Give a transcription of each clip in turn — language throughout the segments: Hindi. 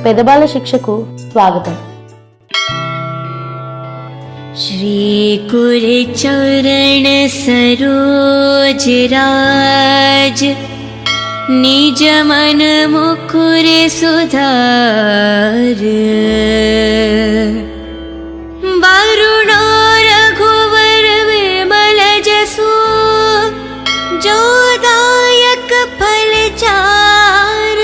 పెదబాల శిక్షకు స్వాగతం. श्री गुरुचरण सरोज राज निज मन मुकुर सुधार वरुणो रघुवर विमल जसु जो दायक फल चार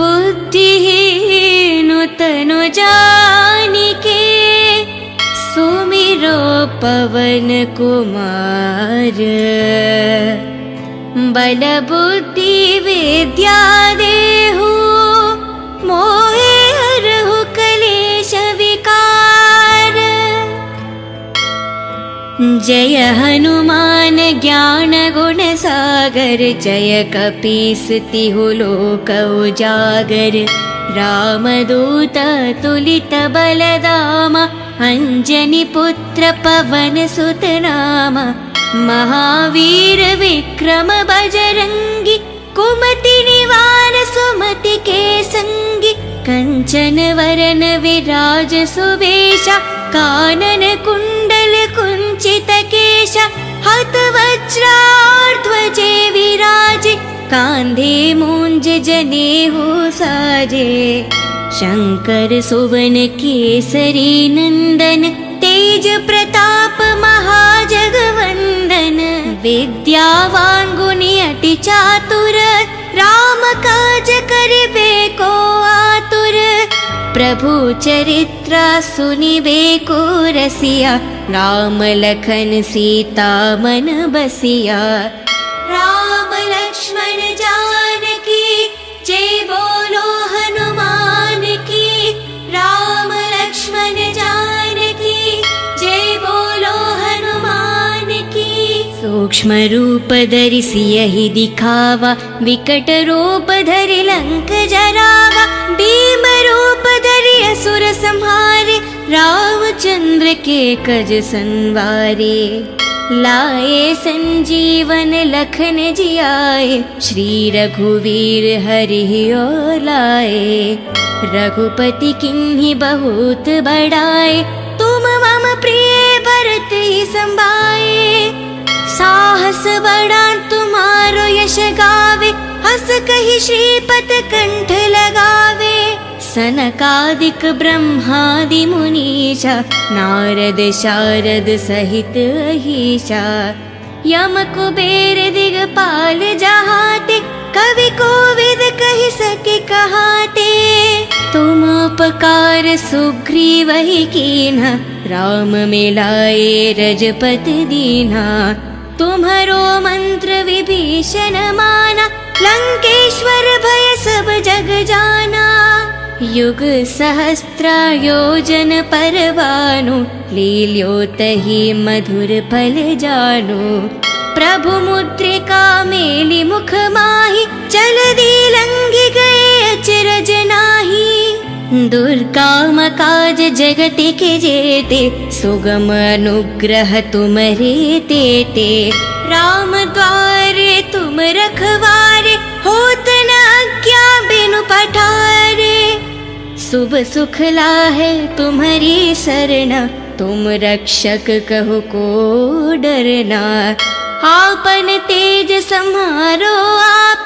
बुद्धिहीन तनु जानिके सुमिरो पवन कुमार बल बुद्धि विद्या देहु मोहे हरहु कलेश विकार जय हनुमान ज्ञान गुण सागर जय कपीस तिहु लोक उजागर रामदूत तुलित बलदामा अंजनी पुत्र पवन सुत नामा महावीर विक्रम बजरंगी कुमति निवार सुमति के संगी कंचन वरन विराज सुवेशा कानन कुंडल कुंचित केशा हत वज्राध्वजे विराजे कांधे मूंज जनेऊ साजे शंकर सुवन केसरी नंदन तेज प्रताप महाजगवंदन विद्यावान गुणी अति चातुर राम काज करिबे को आतुर प्रभु चरित्र सुनिबे को रसिया राम लखन सीता मन बसिया राम लक्ष्मण जानकी जय बोलो हनुमान की राम लक्ष्मण जानकी जय बोलो हनुमान की सूक्ष्म रूप धरि सियहि दिखावा विकट रूप धरि लंक जरावा भीम रूप धरि असुर संहारे रामचंद्र के कज संवारे लाए संजीवन लखन जियाए श्री रघुवीर हरि ओर लाए रघुपति किन्हीं बहुत बड़ाए तुम मम प्रिय भरत ही संभाए साहस बड़ा तुम्हारो यश गावे हस कहि श्रीपत कंठ लगावे सनकादिक ब्रह्मादि मुनीशा नारद शारद सहित अहीशा यम कुबेर दिगपाल जहाते कवि कोविद कहि सके कहाते तुम उपकार सुग्रीव ही कीन्हा राम मिलाए रजपति दीन्हा तुम्हारो मंत्र विभीषण माना लंकेश्वर भय सब जग जाना युग सहस्त्र योजन परवानु लील्योतहि मधुर फल जानु प्रभु मुद्रिका मेलि मुख माहि जलधि लंघि गए अचरज नाही दुर्गम काज जगति के जेते सुगम अनुग्रह तुम्हारे तेते राम द्वारे तुम रखवारे होत न आज्ञा बिनु पठारे शुभ सुख लाहे तुम्हारी सरना तुम रक्षक कहो को डरना आपन तेज सम्हारो आप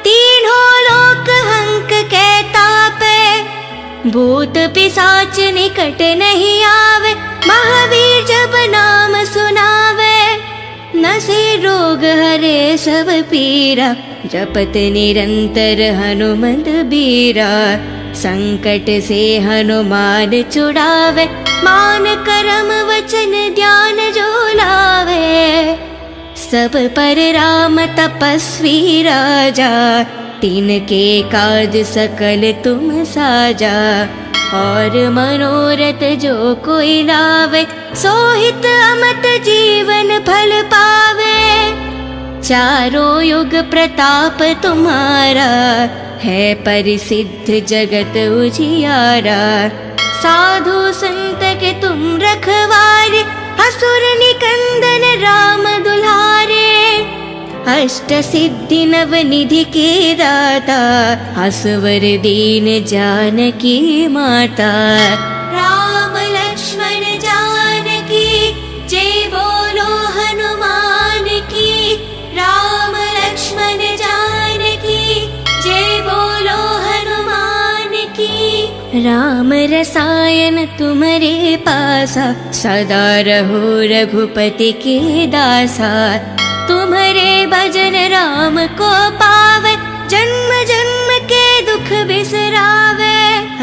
तीनों लोक हंक कहतापे भूत पिशाच निकट नहीं आवे महावीर जब नाम सुनावे नसे रोग हरे सब पीरा जपत निरंतर हनुमंत बीरा संकट से हनुमान छुड़ावे मान करम वचन ध्यान जो लावे सब पर राम तपस्वी राजा तिनके काज सकल तुम साजा और मनोरथ जो कोई लावे सोहित अमत जीवन फल पावे चारों युग प्रताप तुम्हारा है परिसिद्ध जगत उजियारा साधु संत के तुम रखवारे असुर निकंदन राम दुलारे अष्टसिद्धि नवनिधि के दाता असवर दीन जानकी माता। राम लक्ष्मण जानकी जय बोलो हनुमान की। राम लक्ष्मण जानकी जय बोलो हनुमान की। राम रसायन तुम्हारे पासा सदा रहो रघुपति के दासा। तुम्हारे भजन राम को पावे जन्म जन्म के दुख बिसरावे।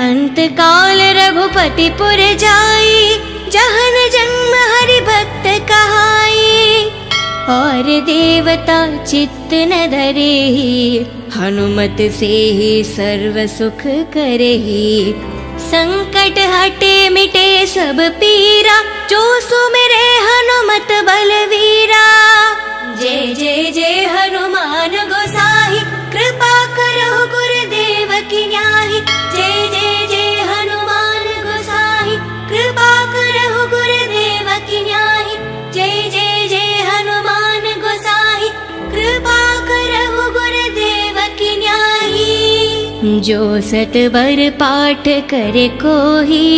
अंत काल रघुपति पुर जाई जहन जन्म हरि भक्त कहाई। और देवता चित्त न धरेहि हनुमत से ही सर्व सुख करेहि। संकट हटे मिटे सब पीरा जो सुमिरे हनुमत बलवीरा। जय जय जय हनुमान गोसाई कृपा करो गुरुदेव की न्याही। जय जय जय हनुमान गोसाई कृपा करो गुरुदेव की न्याही। जय जय जय हनुमान गोसाई कृपा करो गुरुदेव की न्याही। जो सतबर पाठ करे कोही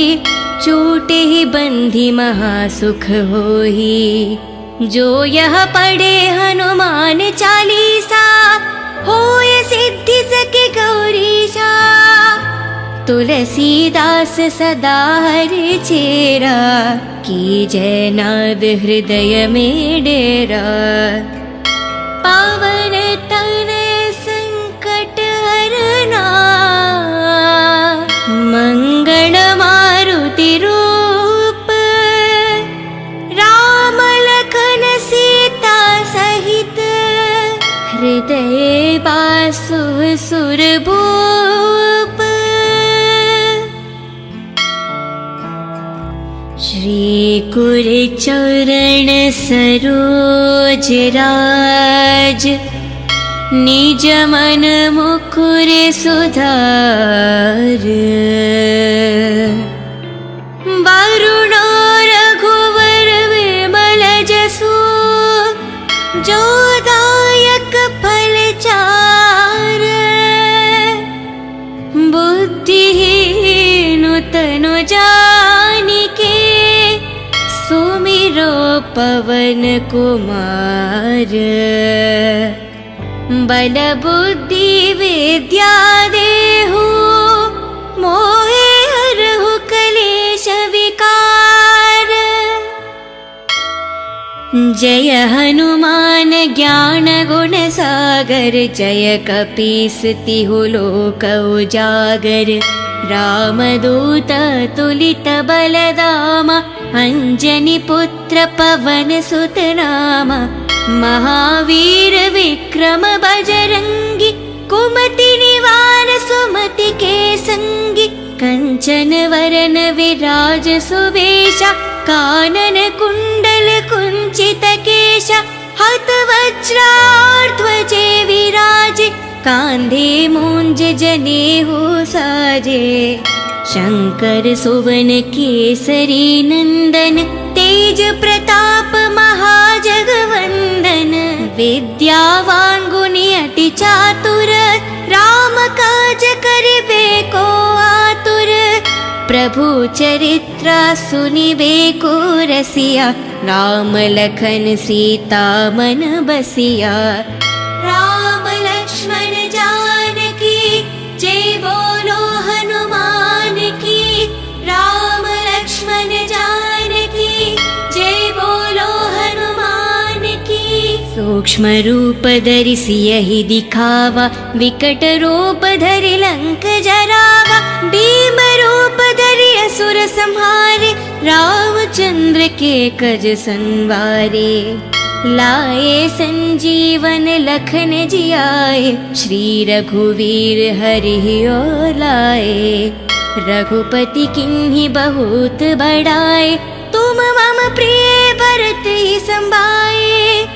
छूटे ही बंधी महासुख होही। जो यह पढ़े हनुमान चालीसा होय सिद्धि सके गौरीशा। तुलसीदास सदा हरि चेरा की जय नाद हृदय में डेरा। पावन तनय संकट हरना मंगल मारुति रूप। राम लखन सीता सहित हृदय बासु सुरभूप। श्री गुरुचरण सरोज राज निज मन मुकुर सुधार। वरुणो रघुवर विमल जसु जो दायक फल चार। बुद्धिहीन तनु जानिके सुमिरो पवन कुमार। बल बुद्धि विद्या देहु मोहे हरहु कलेश विकार। जय हनुमान ज्ञान गुण सागर जय कपीस तिहु लोक उजागर। रामदूत तुलित बलदामा अंजनी पुत्र पवन सुत नामा। महावीर विक्रम बजरंगी कुमति निवार सुमति के संगी। कंचन वरन विराज सुवेशा कानन कुंडल कुंचित केशा। हत वज्राध्वजे विराजे कांधे मूंज जनेऊ साजे। शंकर सुवन केसरी नंदन तेज प्रताप महाजगवंदन। विद्यावान गुणी अति चातुर राम काज करिबे को आतुर। प्रभु चरित्र सुनिबे को रसिया राम लखन सीता मन बसिया। राम लक्ष्मण जानकी जय बोलो हनुमान की। राम लक्ष्मण जानकी जय बोलो हनुमान की। सूक्ष्म रूप धरि सियहि दिखावा विकट रूप धरि लंक जरावा। भीम रूप धरि असुर संहारे रामचंद्र के कज संवारे। लाए संजीवन लखन जियाए श्री रघुवीर हरि ओर लाए। रघुपति किन्हीं बहुत बड़ाए तुम मम प्रिय भरत ही संभाए।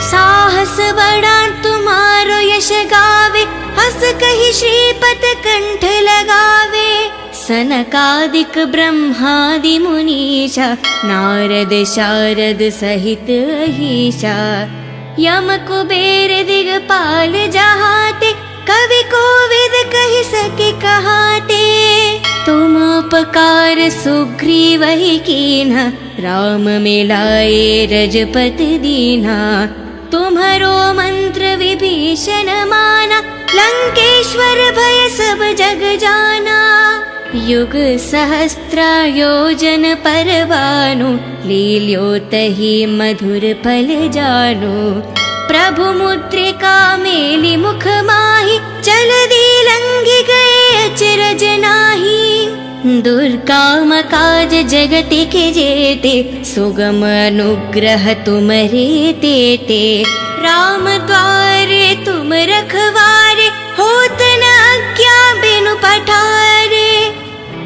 साहस बड़ा तुम्हारो यश गावे हस कहि श्रीपत कंठ लगावे। सनकादिक ब्रह्मादि मुनीशा नारद शारद सहित अहीशा। यम कुबेर दिगपाल जहाते, कवि कोविद कहि सके कहाते। तुम उपकार सुग्रीव ही कीन्हा, राम मिलाए रजपति दीन्हा। तुम्हारो मंत्र विभीषण माना, लंकेश्वर भय सब जग जाना। युग सहस्त्र योजन पर भानु, लील्योतहि मधुर फल जानु। प्रभु मुद्रिका मेलि मुख माहि, जलधि लंघि गए अचरज नाहि। दुर्गम काज जगति के जेते, सुगम अनुग्रह तुम्हरे तेते। राम द्वारे तुम रखवारे, होत न आज्ञा बिनु पठारे।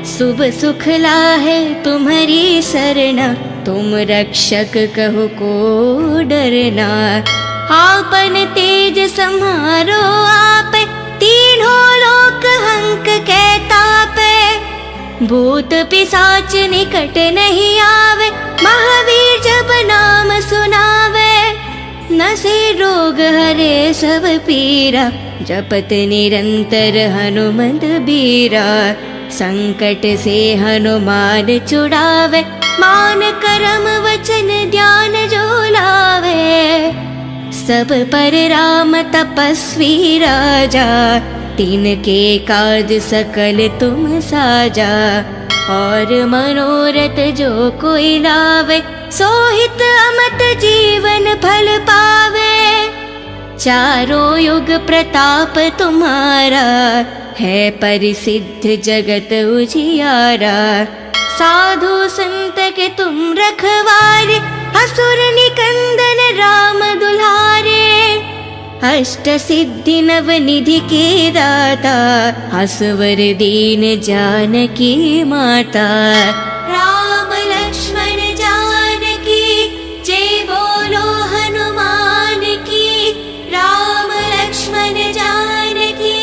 शुभ सुख लाहे तुम्हारी सरना, तुम रक्षक कहो को डरना। आपन तेज सम्हारो आप, तीनों लोक हंक कै तापै। भूत पिशाच निकट नहीं आवे, महावीर जब नाम सुनावे। नसे रोग हरे सब पीरा, जपत निरंतर हनुमंत बीरा। संकट से हनुमान छुड़ावे, मान करम वचन ध्यान जो लावे। सब पर राम तपस्वी राजा, तिनके काज सकल तुम साजा। और मनोरथ जो कोई लावे, सोहित अमत जीवन फल पावे। चारों युग प्रताप तुम्हारा, है परिसिद्ध जगत उजियारा। साधु संत के तुम रखवारे, असुर निकंदन राम दुल्हारे। अष्ट सिद्धि नव निधि के दाता, असवर दीन जानकी माता। राम लक्ष्मण जानकी, जय बोलो हनुमान की। राम लक्ष्मण जानकी,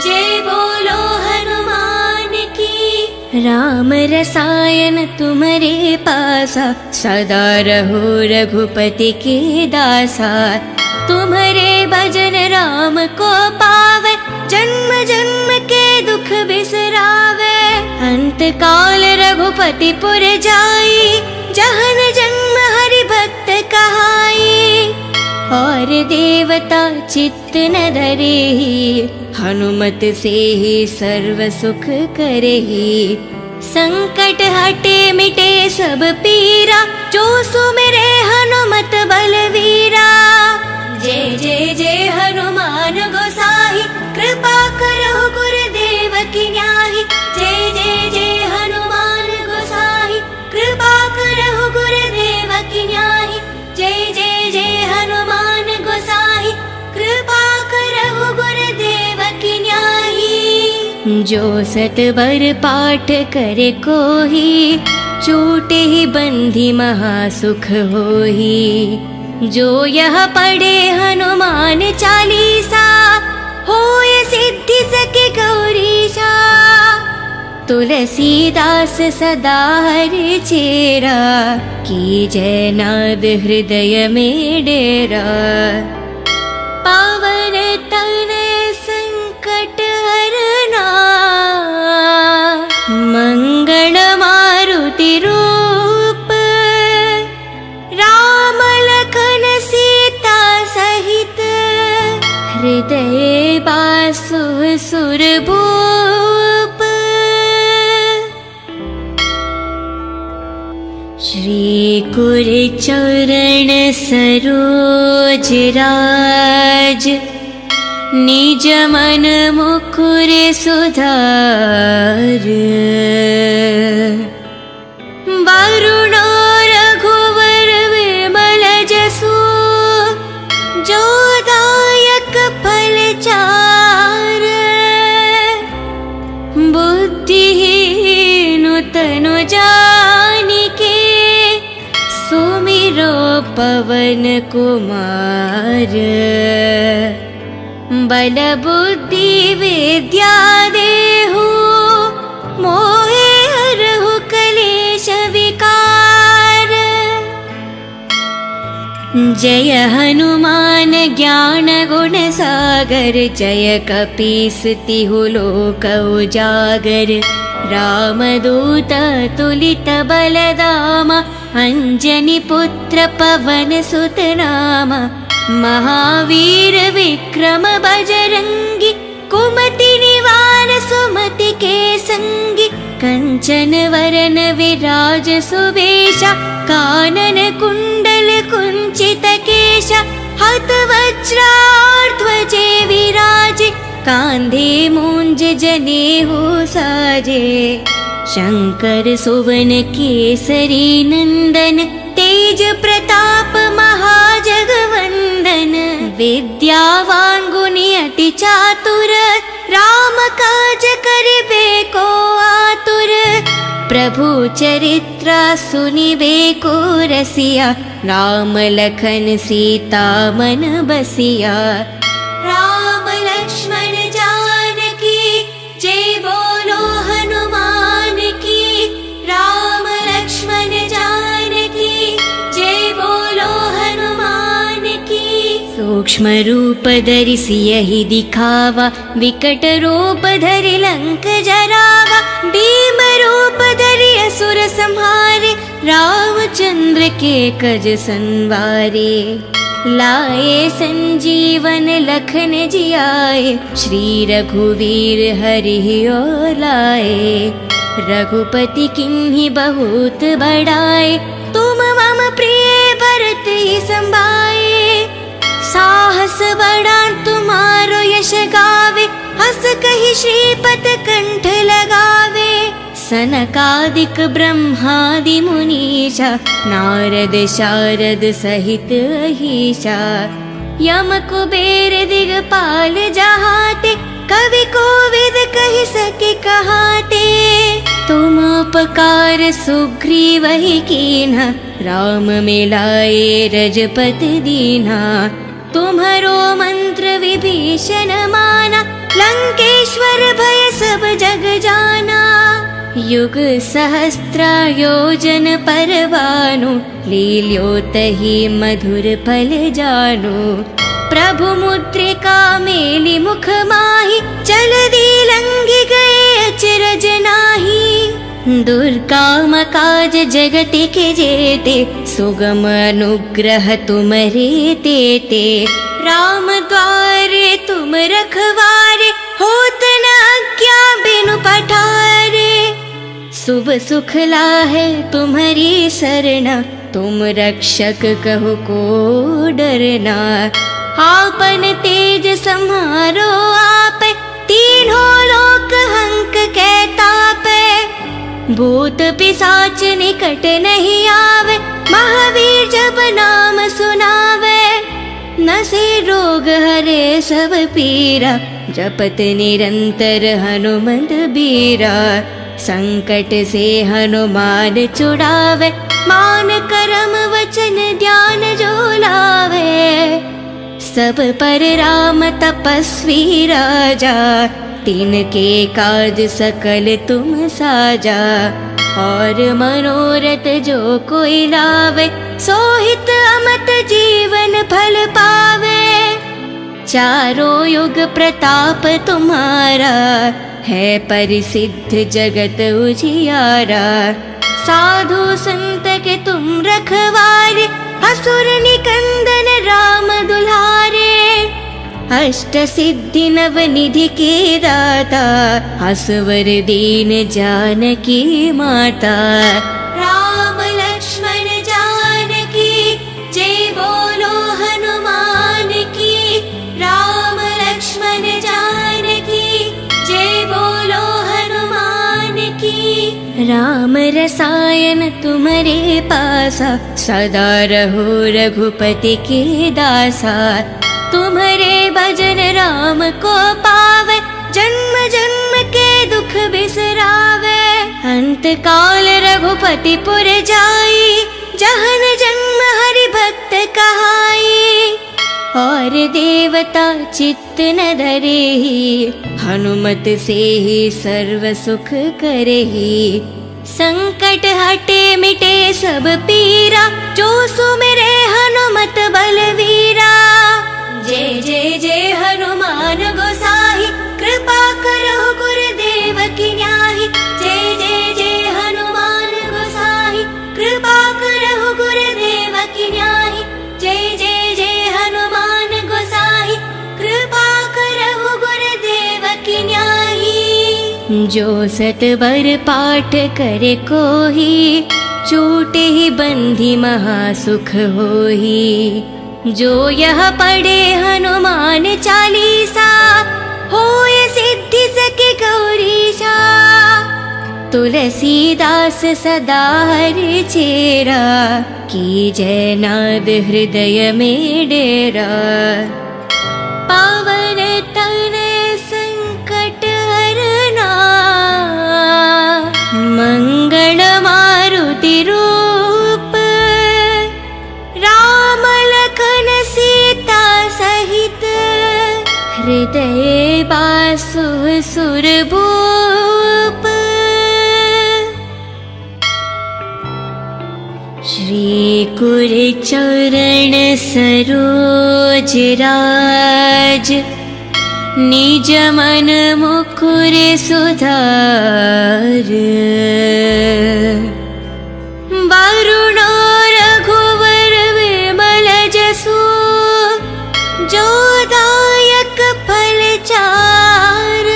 जय बोलो हनुमान की। राम रसायन तुम्हारे पासा, सदा रहो रघुपति के दासा। तुम्हारे भजन राम को पावे, जन्म जन्म के दुख बिसरावे। अंत काल रघुपति पुर जाई, जहन जन्म हरि भक्त कहाई। और देवता चित्त न धरेहि, हनुमत से ही सर्व सुख करेहि। संकट हटे मिटे सब पीरा, जो सुमिरे हनुमत बलवीरा। जय जय जय हनुमान गोसाई, कृपा करो गुरुदेव की न्याही। जय जय जय हनुमान गोसाई, कृपा करो गुरुदेव की न्याही। जय जय जय हनुमान गोसाई, कृपा करो गुरुदेव की न्याही। जो सत बर पाठ करे कोही, छूटे ही बंधी महासुख होही। जो यह पढ़े हनुमान चालीसा, होय सिद्धि सके गौरीशा। तुलसीदास सदा हरि चेरा, की जय नाद हृदय में डेरा। पावन तनय संकट हरना, मंगल मारुति रूप। राम लखन सीता सहित, हृदय बासु सुरभूप। श्री गुर चरण सरोज राज, निज मन मुकुर सुधार। वरुण रघुवर विमल जसु, जो दायक फल चार। बुद्धिहीन तनु जानिके, सुमिरो पवन कुमार। बल बुद्धि विद्या देहु, मोहे हरहु कलेश विकार। जय हनुमान ज्ञान गुण सागर, जय कपीस तिहु लोक उजागर। रामदूत तुलित बलधामा, अंजनी पुत्र पवन सुत नामा। महावीर विक्रम बजरंगी, कुमति निवार सुमति के संगी। कंचन वरन विराज सुबेशा, कानन कुंडल कुंचित केशा। हत वज्राध्वजे विराजे, कांधे मूंज जनेऊ साजे। शंकर सुवन केसरी नंदन, तेज प्रताप महाजगवंदन। विद्यावान गुणी अति चातुर, राम काज करिबे को आतुर। प्रभु चरित्र सुनिबे को रसिया, राम लखन सीता मन बसिया। राम लक्ष्मण जानकी, जय बोलो हनुमान की। राम लक्ष्मण जानकी, जय बोलो हनुमान की। सूक्ष्म रूप धरि सियहि दिखावा, विकट रूप धरि लंक जरावा। भीम रूप धरि असुर संहारे, रामचंद्र के कज संवारे। लाए संजीवन लखन जियाए, श्री रघुवीर हरि ओर लाए। रघुपति किन्हीं बहुत बड़ाए, तुम मम प्रिय भरत ही संभाए। साहस बड़ा तुम्हारो यश गावे, हस कहि श्रीपद कंठ लगावे। सनकादिक ब्रह्मादि मुनीषा, नारद शारद सहित अहीशा। यम कुबेर दिगपाल जहाते, कवि कोविद कहि सके कहाते। तुम उपकार सुग्रीव ही कीन्हा, राम मिलाए रजपति दीन्हा। तुम्हारो मंत्र विभीषण माना, लंकेश्वर भय सब जग जाना। युग सहस्त्र योजन पर भानु, लील्योतहि मधुर फल जानु। प्रभु मुद्रिका मेलि मुख माहि, जलधि लंघि गए अचरज नाहि। दुर्गम काज जगति के जेते, सुगम अनुग्रह तुम्हारे तेते। राम द्वारे तुम रखवारे, होत न आज्ञा बिनु पठारे। शुभ सुख लाहे तुम्हारी सरना, तुम रक्षक कहो को डरना। आपन तेज सम्हारो आपे, तीनों लोक हंक के तापे। भूत पिशाच निकट नहीं आवे, महावीर जब नाम सुनावे। नसे रोग हरे सब पीरा, जपत निरंतर हनुमत बीरा। संकट से हनुमान छुड़ावे, मान करम वचन ध्यान जो लावे। सब पर राम तपस्वी राजा, तिनके काज सकल तुम साजा। और मनोरथ जो कोई लावे, सोहित अमत जीवन फल पावे। चारों युग प्रताप तुम्हारा, है परिसिद्ध जगत उजियारा। साधु संत के तुम रखवारे, असुर निकंदन राम दुल्हारे। अष्ट सिद्धि नव निधि के दाता, असवर दीन जानकी माता। राम लक्ष्मण जानकी, जय बोलो हनुमान की। राम लक्ष्मण जानकी, जय बोलो हनुमान की। राम रसायन तुम्हारे पासा, सदा रहो रघुपति के दासा। तुम्हारे भजन राम को पावे, जन्म जन्म के दुख बिसरावे। अंत काल रघुपति पुर जाई, जहन जन्म हरि भक्त कहाई। और देवता चित्त न धरेहि, हनुमत से ही सर्व सुख करेहि। संकट हटे मिटे सब पीरा, जो सुमिरे हनुमत बलवीरा। जय जय जय हनुमान गोसाई, कृपा करो गुरुदेव की न्याही। जय जय जय हनुमान गोसाई, कृपा करो गुरुदेव की न्याही। जय जय जय हनुमान गोसाई, कृपा करो गुरुदेव की न्याही। जो सतवर पाठ करे कोही, छूटे ही बंधी महासुख होही। जो यह पढ़े हनुमान चालीसा, होय सिद्धि सके गौरीशा। तुलसीदास सदा हरि चेरा, की जय नाद हृदय में डेरा। पावन तनय संकट हरना, मंगल मारुति रूप। राम लखन सीता सहित, हृदय बासु सुरभूप। श्री कुर चरण सरोज राज, निज मन मुकुर सुधार। वरुण रघुवर विमल जसु, जो दायक फल चार।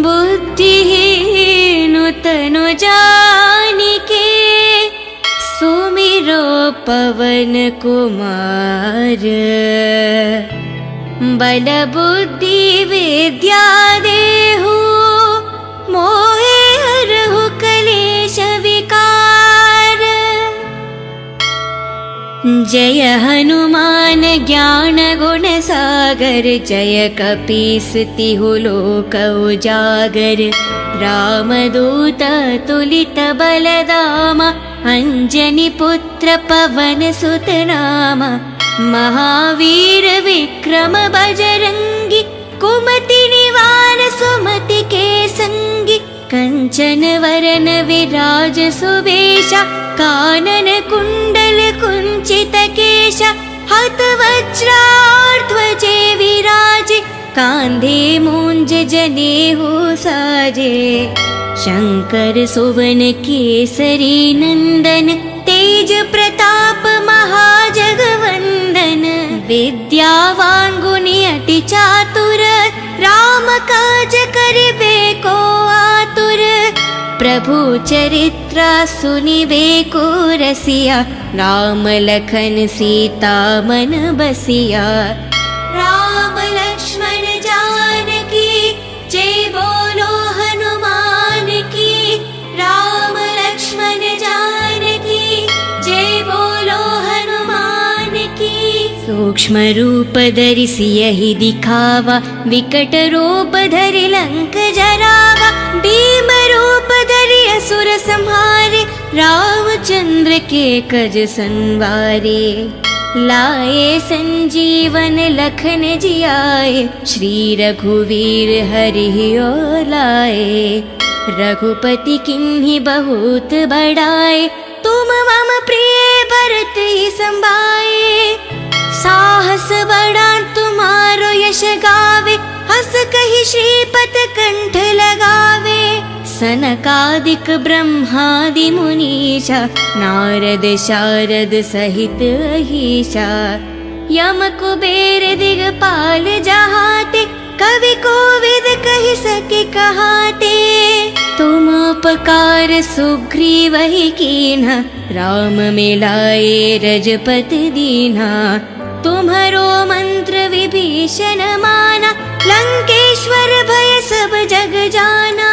बुद्धिहीन तनु जानिके, सुमिरो पवन कुमार। बल बुद्धि विद्या देहु, मोहे हरहु कलेश विकार। जय हनुमान ज्ञान गुण सागर, जय कपीस तिहु लोक उजागर। रामदूत तुलित बलधामा, अंजनी पुत्र पवन सुत नामा। महावीर विक्रम बजरंगी, कुमति निवार सुमति के संगी। कंचन वरन विराज सुवेशा, कानन कुंडल कुंचित केशा। हत वज्राध्वजे विराजे, कांधे मूंज जनेऊ साजे। शंकर सुवन केसरी नंदन, तेज प्रताप महाजगवंदन। विद्यावान गुणी अति चातुर, राम काज करिबे को आतुर। प्रभु चरित्र सुनिबे को रसिया, राम लखन सीता मन बसिया। राम लक्ष्मण जानकी, जय बोलो हनुमान की। राम लक्ष्मण जानकी, जय बोलो हनुमान की। सूक्ष्म रूप धरि सियहि दिखावा, विकट रूप धरि लंक जरावा। भीम रूप धरि असुर संहारे, रामचंद्र के कज संवारे। लाए संजीवन लखन जियाए, श्री रघुवीर हरि ओर लाए। रघुपति किन्हीं बहुत बड़ाए, तुम मम प्रिय भरत ही संभाए। साहस बड़ा तुम्हारो यश गावे, हस कहि श्रीपत कंठ लगावे। सनकादिक ब्रह्मादि मुनीषा, नारद शारद सहित अहीशा। यम कुबेर दिगपाल जहाते, कवि कोविद कहि सके कहाते। तुम उपकार सुग्रीवहि कीन्हा, राम मिलाए रजपति दीन्हा। तुम्हरो मंत्र विभीषण माना, लंकेश्वर भय सब जग जाना।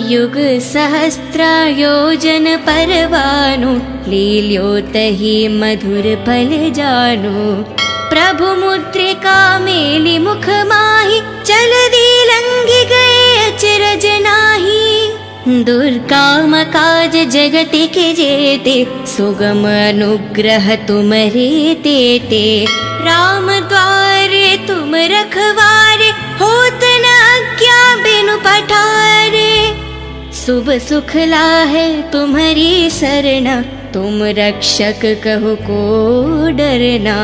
युग सहस्त्र योजन परवानु, लील्योतहि मधुर फल जानु। प्रभु मुद्रिका मेलि मुख माहि, जलधि लंघि गए अचरज नाही। दुर्गम काज जगति के जेते, सुगम अनुग्रह तुम्हरे तेते। राम द्वारे तुम रखवारे, होत न आज्ञा बिनु पठारे। शुभ सुख लाहे तुम्हारी सरना, तुम रक्षक कहो को डरना।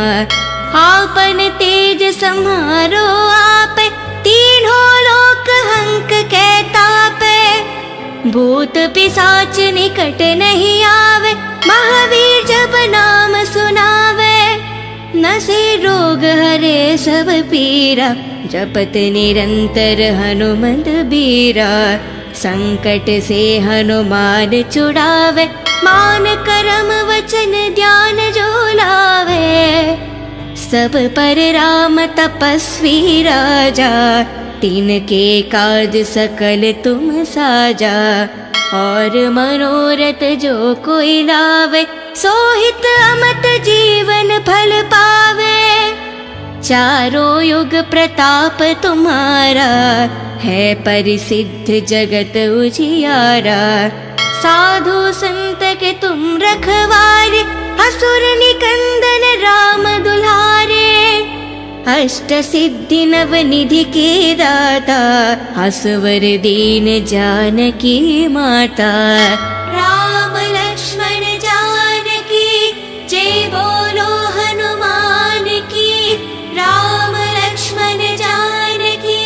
आपन तेज सम्हारो आप, तीनों लोक हंक कहता पे। भूत पिशाच निकट नहीं आवे, महावीर जब नाम सुनावे। नसे रोग हरे सब पीरा, जपत निरंतर हनुमंत बीरा। संकट से हनुमान छुड़ावे, मान करम वचन ध्यान जो लावे। सब पर राम तपस्वी राजा, तिनके काज सकल तुम साजा। और मनोरथ जो कोई लावे, सोहित अमत जीवन फल पावे। चारों युग प्रताप तुम्हारा, है परिसिद्ध जगत उजियारा। साधु संत के तुम रखवारे, असुर निकंदन राम दुलारे। अष्ट सिद्धि नव निधि के दाता, असवर दीन जानकी माता। राम लक्ष्मण जानकी जय बोलो हनुमान की। राम लक्ष्मण जानकी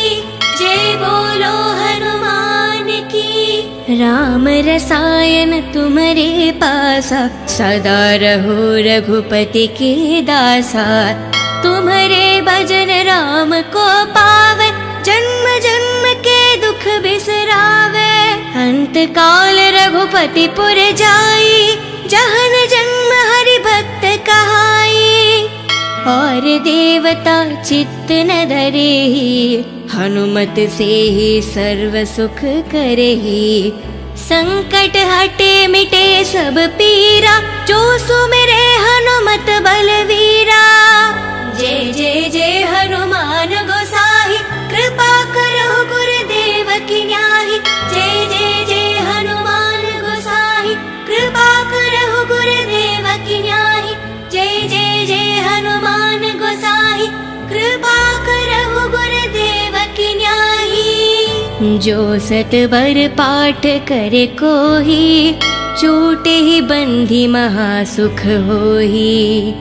जय बोलो हनुमान की। राम रसायन तुम्हारे पासा, सदा रहो रघुपति के दासा। तुम्हारे भजन राम को पावे, जन्म जन्म के दुख बिसरावे। अंत काल रघुपति पुर जाई, जहन जन्म हरि भक्त कहाई। और देवता चित्त न धरेहि, हनुमत से ही सर्व सुख करेहि। संकट हटे मिटे सब पीरा, जो सुमिरे हनुमत बलवीरा। जय जय जय हनुमान गोसाई, कृपा करो गुरुदेव की न्याही। जय जय जय हनुमान गोसाई, कृपा करो गुरुदेव की न्याही। जय जय जय हनुमान गोसाई, कृपा करो गुरुदेव की न्याही। जो सत बर पाठ करे कोही, छूटे ही बंधी महासुख होही।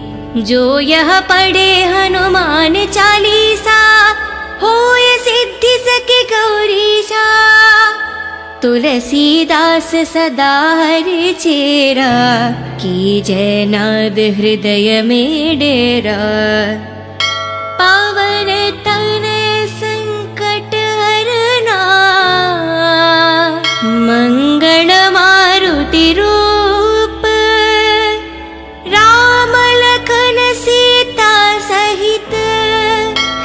जो यह पढ़े हनुमान चालीसा, होय सिद्धि सके गौरीशा। तुलसीदास सदा हरि चेरा, की जय नाद हृदय में डेरा। पावन तनय संकट हरना, मंगल मारुति रूप। राम लखन सीता सहित,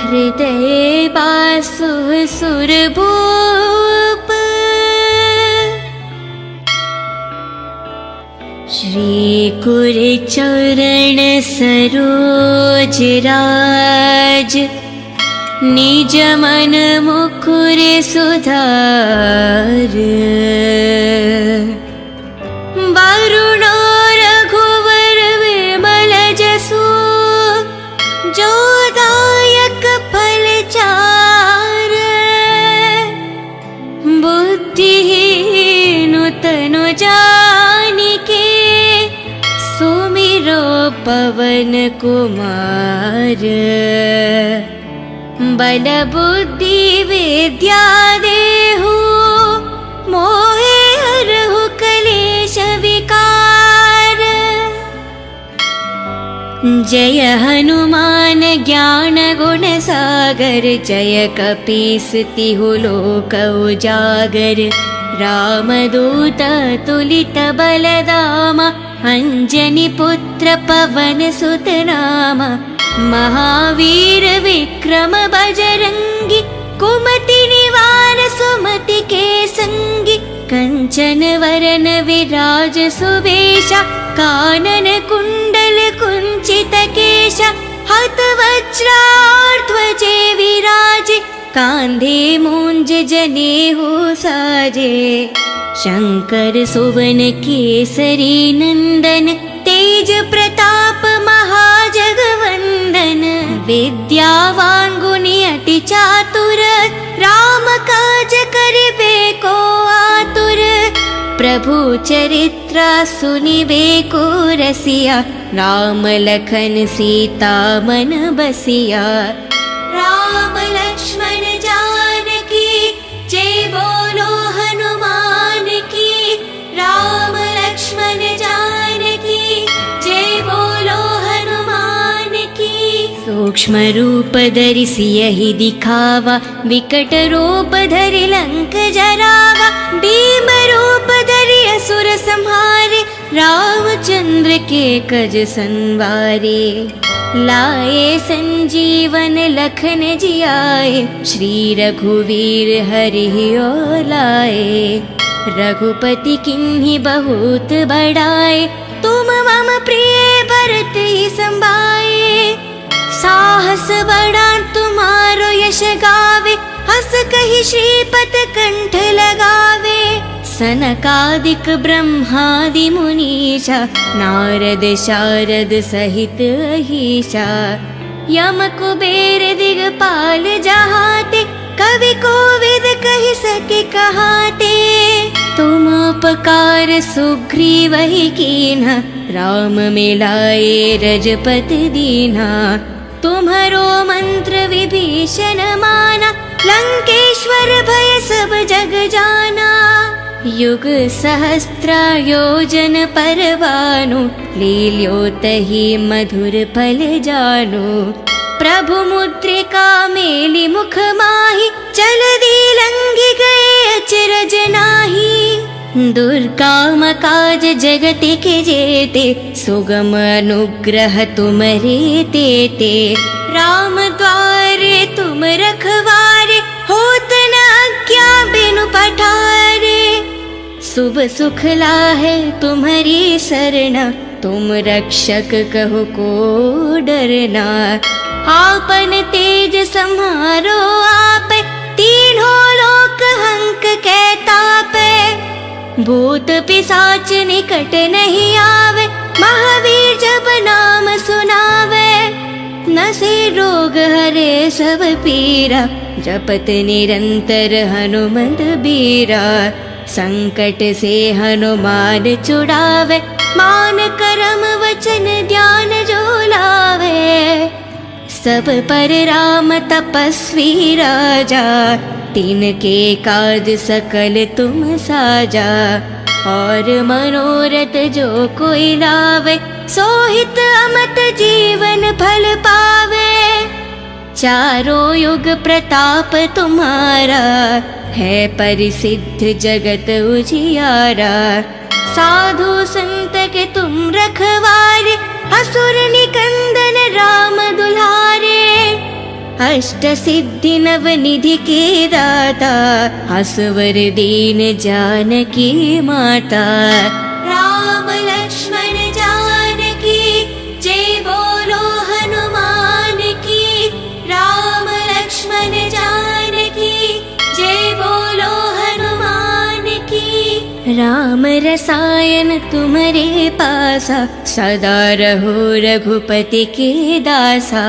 हृदय बासु सुरभूप। श्री गुर चरण सरोज राज, निज मन मुकुर सुधार। वरुण रघुवर विमल जसु, जो दायक फल चार। बुद्धिहीन तनु जानिके, सुमिरो पवन कुमार। बल बुद्धि विद्या देहु, मोहे हरहु कलेश विकार। जय हनुमान ज्ञान गुण सागर, जय कपीस तिहु लोक उजागर। रामदूत तुलित बलधामा, अंजनी पुत्र पवन सुत नामा। महावीर विक्रम बजरंगी, कुमति निवार सुमति के संगी। कंचन वरन विराज सुवेशा, कानन कुंडल कुंचित केशा। हत वज्रार ध्वजे विराजे, कांधे मूंज जनेऊ साजे। शंकर सुवन केसरी नंदन, तेज प्रताप महाजगवंदन। विद्यावान गुणी अति चातुर, राम काज करिबे को आतुर। प्रभु चरित्र सुनिबे को रसिया, राम लखन सीता मन बसिया। राम लक्ष्मण जानकी जय बोलो हनुमान की, राम लक्ष्मण जानकी जय बोलो हनुमान की। सूक्ष्म रूप धरि सियहि दिखावा, विकट रूप धरि लंक जरावा। भीम रूप धरि असुर संहारे, रामचंद्र के कज संवारे। लाए संजीवन लखन जियाए, श्री रघुवीर हरि लाए। रघुपति किन्हीं बहुत बड़ाए, तुम मम प्रिय भरत ही संभाए। साहस बड़ा तुम्हारो यश गावे, हस कहि श्रीपत कंठ लगावे। सनकादिक ब्रह्मादि मुनीषा, नारद शारद सहित अहीशा। यम कुबेर दिगपाल जहाते, कवि कोविद कहि सके कहाते। तुम उपकार सुग्रीव ही कीन्हा, राम मिलाए रजपति दीन्हा। तुम्हारो मंत्र विभीषण माना, लंकेश्वर भय सब जग जाना। युग सहस्त्र योजन पर भानु, लील्यो तहि मधुर फल जानु। प्रभु मुद्रिका मेलि मुख माहि, जलधि लंघि गए अचरज नाहि। दुर्गम काज जगति के जेते, सुगम अनुग्रह तुमरे तेते। राम द्वारे तुम रखवारे, होत न आज्ञा बिनु पठारे। शुभ सुख लाहे तुम्हारी शरणा, तुम रक्षक कहो को डरना। आपन तेज सम्हारो आप, तीनों लोक हंक कै तापै। भूत पिशाच निकट नहीं आवे, महावीर जब नाम सुनावे। नसे रोग हरे सब पीरा, जपत निरंतर हनुमत बीरा। संकट से हनुमान छुड़ावे, मान करम वचन ध्यान जो लावे। सब पर राम तपस्वी राजा, तिनके काज सकल तुम साजा। और मनोरथ जो कोई लावे, सोहित अमत जीवन फल पावे। चारों युग प्रताप तुम्हारा, है परिसिद्ध जगत उजियारा। साधु संत के तुम रखवारे, असुर निकंदन राम दुलारे। अष्ट सिद्धि नव निधि के दाता, असवर दीन जानकी माता। राम लक्ष्मण जानकी जय बोलो हनुमान की, राम लक्ष्मण जानकी जय बोलो हनुमान की। राम रसायन तुम्हारे पासा, सदा रहो रघुपति के दासा।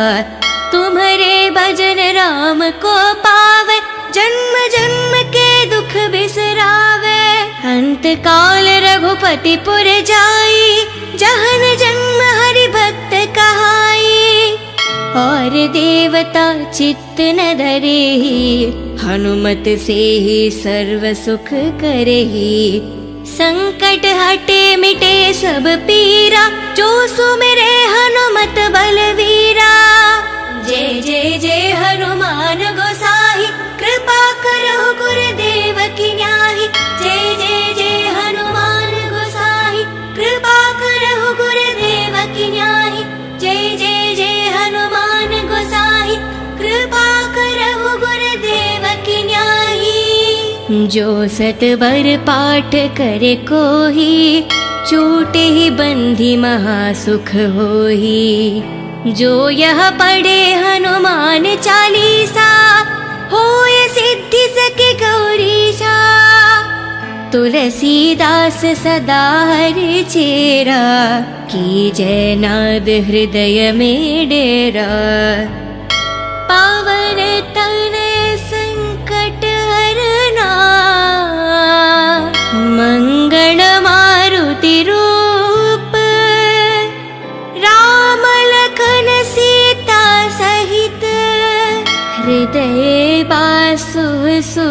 तुम्हारे भजन राम को पावे, जन्म जन्म के दुख बिसरावे। अंत काल रघुपति पुर जाई, जहन जन्म हरि भक्त कहाई। और देवता चित्त न धरेहि, हनुमत से ही सर्व सुख करेहि। संकट हटे मिटे सब पीरा, जो सुमिरे हनुमत बलवीरा। जय जय जय हनुमान गोसाई, कृपा करो गुरुदेव की न्याही। जय जय जय हनुमान गोसाई, कृपा करो गुरुदेव की न्याही। जय जय जय हनुमान गोसाई, कृपा करो गुरुदेव की न्याही। जो सत बर पाठ करे कोही, छूटे ही बंधी महासुख होही। जो यह पढ़े हनुमान चालीसा, होय सिद्धि सके गौरीशा। तुलसीदास सदा हरि चेरा, की जय नाद हृदय में डेरा। पावन तन संकट हरना, मंगल सुसु